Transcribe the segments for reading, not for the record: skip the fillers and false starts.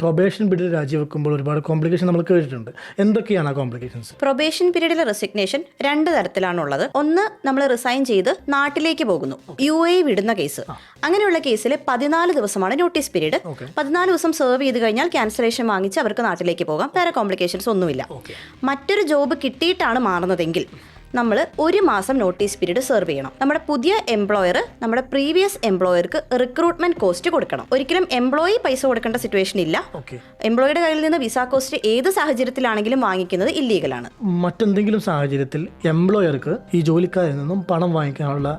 Probation period രാജിവെക്കുമ്പോൾ ഒരുപാട് complication നമ്മൾ കേട്ടിട്ടുണ്ട്. എന്തൊക്കെയാണ് ആ കോംപ്ലിക്കേഷൻസ്? പ്രൊബേഷൻ പീരീഡിലെ റെസിഗ്നേഷൻ 2 തരത്തിലാണുള്ളത്. ഒന്ന്, നമ്മൾ റിസൈൻ ചെയ്ത് നാട്ടിലേക്ക് പോകുന്നു, UAE വിടുന്ന കേസ്. അങ്ങനെയുള്ള കേസിൽ 14 ദിവസമാണ് നോട്ടീസ് പീരീഡ്. 14 ദിവസം സെർവ് ചെയ്ത് കഴിഞ്ഞാൽ ക്യാൻസലേഷൻ വാങ്ങിച്ച് അവർക്ക് നാട്ടിലേക്ക് പോകാം. വേറെ കോംപ്ലിക്കേഷൻസ് ഒന്നുമില്ല. മറ്റൊരു ജോബ് കിട്ടിയിട്ടാണ് മാറുന്നതെങ്കിൽ നമ്മൾ 1 മാസം നോട്ടീസ് പീരീഡ് സെർവ് ചെയ്യണം. നമ്മുടെ പുതിയ എംപ്ലോയർ നമ്മുടെ പ്രീവിയസ് എംപ്ലോയർക്ക് റിക്രൂട്ട്മെന്റ് കോസ്റ്റ് കൊടുക്കണം. ഒരിക്കലും എംപ്ലോയി പൈസ കൊടുക്കേണ്ട സിറ്റുവേഷൻ ഇല്ല. എംപ്ലോയിയുടെ കയ്യിൽ നിന്ന് വിസ കോസ്റ്റ് ഏത് സാഹചര്യത്തിലാണെങ്കിലും വാങ്ങിക്കുന്നത് ഇല്ലീഗലാണ്. മറ്റെന്തെങ്കിലും സാഹചര്യത്തിൽ എംപ്ലോയർക്ക് ഈ ജോലിക്കാരിൽ നിന്നും പണം വാങ്ങിക്കാനുള്ള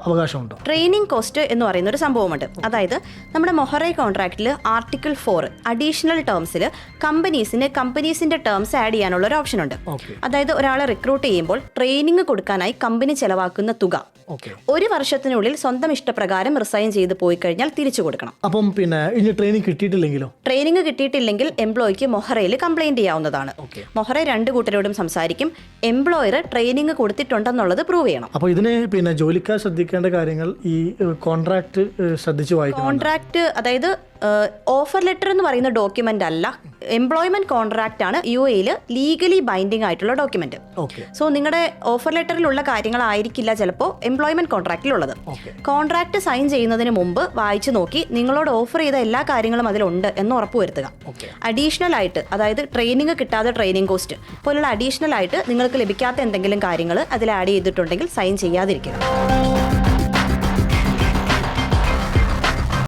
അവകാശമുണ്ടോ? ട്രെയിനിങ് കോസ്റ്റ് എന്ന് പറയുന്ന ഒരു സംഭവമുണ്ട്. അതായത് നമ്മുടെ മൊഹറൈ കോൺട്രാക്റ്റിൽ ആർട്ടിക്കിൾ 4 അഡീഷണൽ ടേംസിൽ കമ്പനീസിന്റെ ടേംസ് ആഡ് ചെയ്യാനുള്ള ഒരു ഓപ്ഷൻ ഉണ്ട്. അതായത് ഒരാളെ റിക്രൂട്ട് ചെയ്യുമ്പോൾ ട്രെയിനിങ് കൊടുക്കാനായി കമ്പനി ചെലവാക്കുന്ന തുക 1 വർഷത്തിനുള്ളിൽ സ്വന്തം ഇഷ്ടപ്രകാരം റിസൈൻ ചെയ്ത് പോയി കഴിഞ്ഞാൽ തിരിച്ചു കൊടുക്കണം. അപ്പം പിന്നെ ഇനി ട്രെയിനിങ് കിട്ടിയിട്ടില്ലെങ്കിലോ? ട്രെയിനിങ് കിട്ടിയിട്ടില്ലെങ്കിൽ എംപ്ലോയിക്ക് മൊഹറയിൽ കംപ്ലൈന്റ് ചെയ്യാവുന്നതാണ്. മൊഹറ 2 കൂട്ടരോടും സംസാരിക്കും. എംപ്ലോയർ ട്രെയിനിങ് കൊടുത്തിട്ടുണ്ടെന്നുള്ളത് പ്രൂവ് ചെയ്യണം. അപ്പോൾ ഇതിന് പിന്നെ ജോലിക്കാർ ശ്രദ്ധിക്കേണ്ട കാര്യങ്ങൾ ഈ കോൺട്രാക്ട് ശ്രദ്ധിച്ചു വായിക്കണം. കോൺട്രാക്ട് അതായത് ഓഫർ ലെറ്റർ എന്ന് പറയുന്ന ഡോക്യുമെന്റ് അല്ല, എംപ്ലോയ്മെന്റ് കോൺട്രാക്ട് ആണ് UAE ലീഗലി ബൈൻഡിങ് ആയിട്ടുള്ള ഡോക്യുമെന്റ്. സോ നിങ്ങളുടെ ഓഫർ ലെറ്ററിലുള്ള കാര്യങ്ങളായിരിക്കില്ല ചിലപ്പോൾ എംപ്ലോയ്മെന്റ് കോൺട്രാക്റ്റിലുള്ളത്. കോൺട്രാക്ട് സൈൻ ചെയ്യുന്നതിന് മുമ്പ് വായിച്ചു നോക്കി നിങ്ങളോട് ഓഫർ ചെയ്ത എല്ലാ കാര്യങ്ങളും അതിലുണ്ട് എന്ന് ഉറപ്പുവരുത്തുക. അഡീഷണൽ ആയിട്ട്, അതായത് ട്രെയിനിങ് കിട്ടാതെ ട്രെയിനിങ് കോസ്റ്റ് പോലുള്ള അഡീഷണൽ ആയിട്ട് നിങ്ങൾക്ക് ലഭിക്കാത്ത എന്തെങ്കിലും കാര്യങ്ങൾ അതിൽ ആഡ് ചെയ്തിട്ടുണ്ടെങ്കിൽ സൈൻ ചെയ്യാതിരിക്കുക.